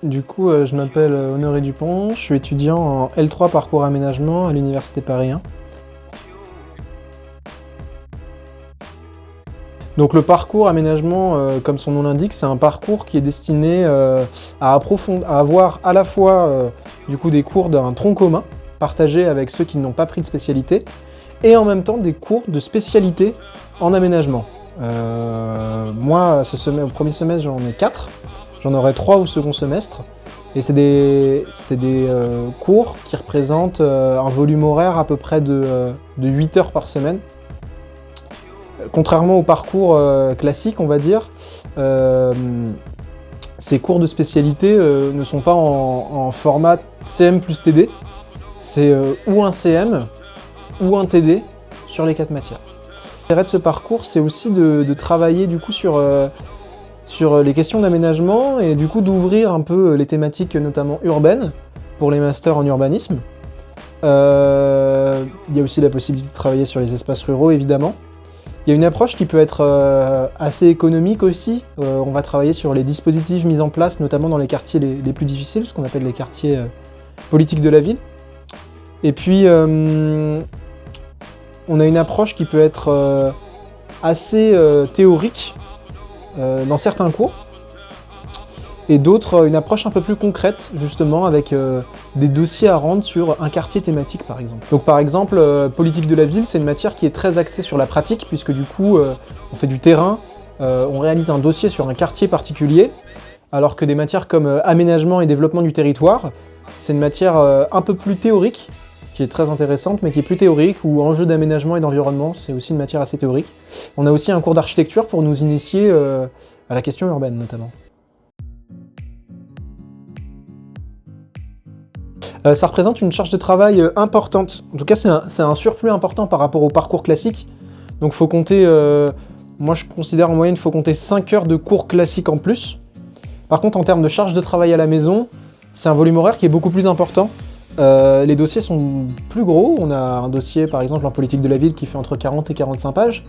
Du coup, je m'appelle Honoré Dupont, je suis étudiant en L3 parcours aménagement à l'Université Paris 1. Donc le parcours aménagement, comme son nom l'indique, c'est un parcours qui est destiné à avoir à la fois du coup, des cours d'un tronc commun, partagés avec ceux qui n'ont pas pris de spécialité, et en même temps des cours de spécialité en aménagement. Moi, au premier semestre, j'en ai 4. J'en aurai 3 au second semestre. Et c'est des cours qui représentent un volume horaire à peu près de 8 heures par semaine. Contrairement au parcours classique, on va dire, ces cours de spécialité ne sont pas en format CM plus TD. C'est ou un CM ou un TD sur les 4 matières. L'intérêt de ce parcours, c'est aussi de travailler du coup sur les questions d'aménagement et du coup d'ouvrir un peu les thématiques notamment urbaines pour les masters en urbanisme. Il y a aussi la possibilité de travailler sur les espaces ruraux évidemment. Il y a une approche qui peut être assez économique aussi. On va travailler sur les dispositifs mis en place notamment dans les quartiers les plus difficiles, ce qu'on appelle les quartiers politiques de la ville. Et puis on a une approche qui peut être assez théorique dans certains cours, et d'autres une approche un peu plus concrète, justement, avec des dossiers à rendre sur un quartier thématique, par exemple. Donc par exemple, politique de la ville, c'est une matière qui est très axée sur la pratique, puisque du coup, on fait du terrain, on réalise un dossier sur un quartier particulier, alors que des matières comme aménagement et développement du territoire, c'est une matière un peu plus théorique, qui est très intéressante, mais qui est plus théorique, ou enjeux d'aménagement et d'environnement, c'est aussi une matière assez théorique. On a aussi un cours d'architecture pour nous initier à la question urbaine, notamment. Ça représente une charge de travail importante. En tout cas, c'est un surplus important par rapport au parcours classique. Donc faut compter, moi je considère en moyenne, il faut compter 5 heures de cours classiques en plus. Par contre, en termes de charge de travail à la maison, c'est un volume horaire qui est beaucoup plus important. Les dossiers sont plus gros. On a un dossier par exemple en politique de la ville qui fait entre 40 et 45 pages.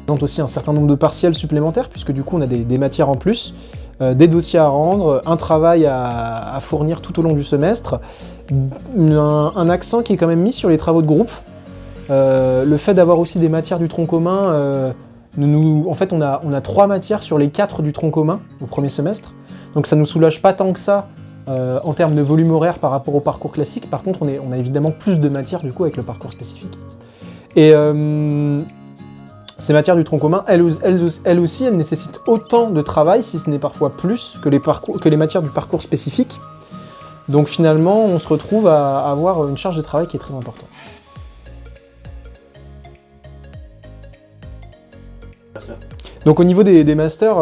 On a aussi un certain nombre de partiels supplémentaires puisque du coup on a des matières en plus, des dossiers à rendre, un travail à fournir tout au long du semestre, un accent qui est quand même mis sur les travaux de groupe. Le fait d'avoir aussi des matières du tronc commun, en fait on a 3 matières sur les 4 du tronc commun au premier semestre, donc ça ne nous soulage pas tant que ça en termes de volume horaire par rapport au parcours classique. Par contre, on a évidemment plus de matières du coup avec le parcours spécifique. Et ces matières du tronc commun, elles aussi, elles nécessitent autant de travail, si ce n'est parfois plus, que les matières du parcours spécifique. Donc finalement, on se retrouve à avoir une charge de travail qui est très importante. Donc au niveau des masters,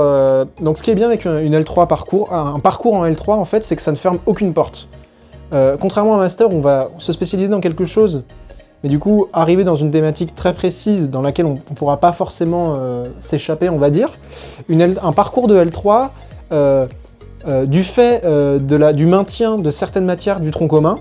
donc ce qui est bien avec une L3 parcours, un parcours en L3 en fait, c'est que ça ne ferme aucune porte. Contrairement à un master, on va se spécialiser dans quelque chose, mais du coup arriver dans une thématique très précise dans laquelle on ne pourra pas forcément s'échapper, on va dire. Un parcours de L3, du fait du maintien de certaines matières du tronc commun,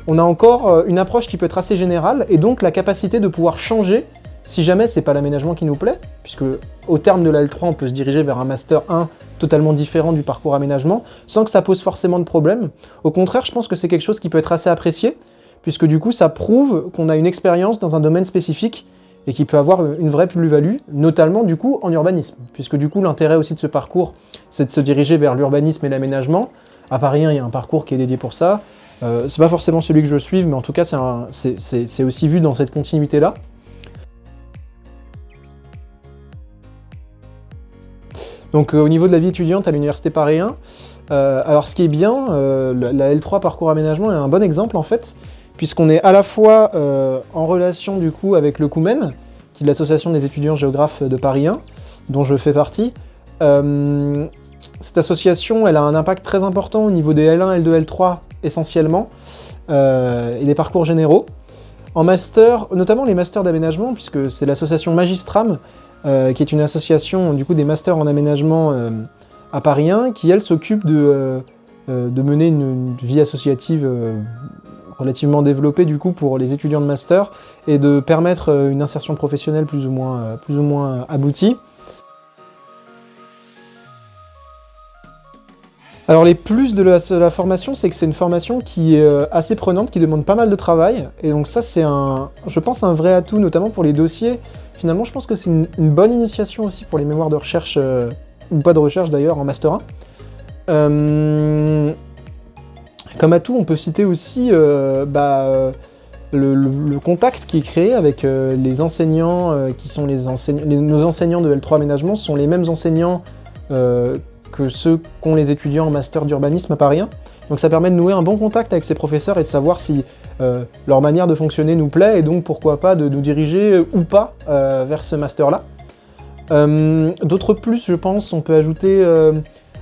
on a encore une approche qui peut être assez générale, et donc la capacité de pouvoir changer si jamais c'est pas l'aménagement qui nous plaît, puisque au terme de la L3, on peut se diriger vers un Master 1 totalement différent du parcours aménagement, sans que ça pose forcément de problème. Au contraire, je pense que c'est quelque chose qui peut être assez apprécié, puisque du coup, ça prouve qu'on a une expérience dans un domaine spécifique et qui peut avoir une vraie plus-value, notamment du coup en urbanisme, puisque du coup, l'intérêt aussi de ce parcours, c'est de se diriger vers l'urbanisme et l'aménagement. À Paris 1, il y a un parcours qui est dédié pour ça. C'est pas forcément celui que je suis, mais en tout cas, c'est aussi vu dans cette continuité-là. Donc au niveau de la vie étudiante à l'Université Paris 1, alors ce qui est bien, la L3 parcours aménagement est un bon exemple en fait, puisqu'on est à la fois en relation du coup avec le COUMEN, qui est l'association des étudiants géographes de Paris 1, dont je fais partie. Cette association, elle a un impact très important au niveau des L1, L2, L3 essentiellement, et des parcours généraux. En master, notamment les masters d'aménagement, puisque c'est l'association Magistram, qui est une association du coup des masters en aménagement à Paris 1, qui elle s'occupe de mener une vie associative relativement développée du coup pour les étudiants de master et de permettre une insertion professionnelle plus ou moins aboutie. Alors les plus de la formation, c'est que c'est une formation qui est assez prenante, qui demande pas mal de travail, et donc ça c'est je pense un vrai atout, notamment pour les dossiers. Finalement, je pense que c'est une bonne initiation aussi pour les mémoires de recherche, ou pas de recherche d'ailleurs, en Master 1. Comme atout, on peut citer aussi le contact qui est créé avec les enseignants qui sont nos enseignants de L3 aménagement, sont les mêmes enseignants que ceux qu'ont les étudiants en master d'urbanisme à Paris 1. Donc ça permet de nouer un bon contact avec ces professeurs et de savoir si leur manière de fonctionner nous plaît, et donc pourquoi pas de nous diriger ou pas vers ce master-là. D'autres plus, je pense, on peut ajouter...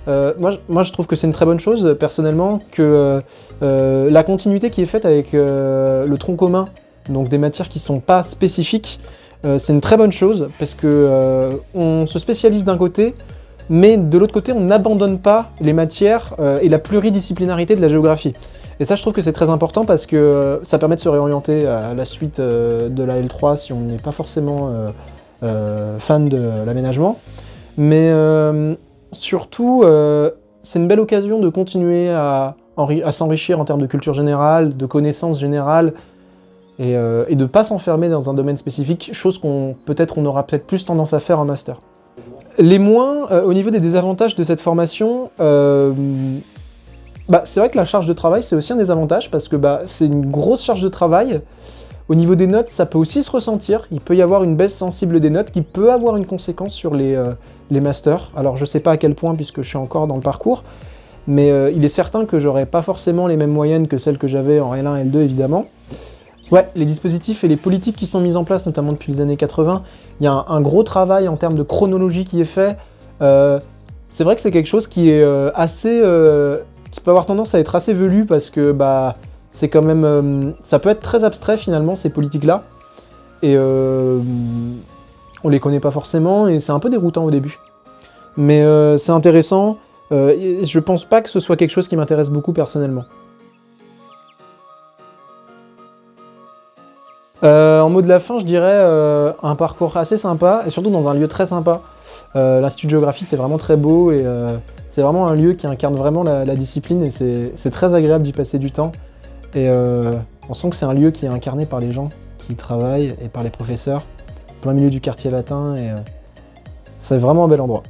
moi, je trouve que c'est une très bonne chose, personnellement, que la continuité qui est faite avec le tronc commun, donc des matières qui ne sont pas spécifiques, c'est une très bonne chose, parce que on se spécialise d'un côté, mais de l'autre côté, on n'abandonne pas les matières et la pluridisciplinarité de la géographie. Et ça, je trouve que c'est très important parce que ça permet de se réorienter à la suite de la L3 si on n'est pas forcément fan de l'aménagement. Mais surtout, c'est une belle occasion de continuer à s'enrichir en termes de culture générale, de connaissances générales, et de ne pas s'enfermer dans un domaine spécifique, chose qu'on aura peut-être plus tendance à faire en master. Les moins, au niveau des désavantages de cette formation, c'est vrai que la charge de travail, c'est aussi un désavantage, parce que c'est une grosse charge de travail. Au niveau des notes, ça peut aussi se ressentir. Il peut y avoir une baisse sensible des notes qui peut avoir une conséquence sur les masters. Alors je sais pas à quel point, puisque je suis encore dans le parcours, mais il est certain que j'aurai pas forcément les mêmes moyennes que celles que j'avais en L1 et L2, évidemment. Ouais, les dispositifs et les politiques qui sont mises en place, notamment depuis les années 80, il y a un gros travail en termes de chronologie qui est fait. C'est vrai que c'est quelque chose qui est qui peut avoir tendance à être assez velu, parce que c'est quand même... ça peut être très abstrait finalement, ces politiques-là. Et on les connaît pas forcément, et c'est un peu déroutant au début. Mais c'est intéressant, et je pense pas que ce soit quelque chose qui m'intéresse beaucoup personnellement. En mot de la fin, je dirais un parcours assez sympa, et surtout dans un lieu très sympa. L'Institut de géographie, c'est vraiment très beau, et c'est vraiment un lieu qui incarne vraiment la discipline, et c'est très agréable d'y passer du temps. Et on sent que c'est un lieu qui est incarné par les gens qui y travaillent et par les professeurs, plein milieu du quartier latin, et c'est vraiment un bel endroit.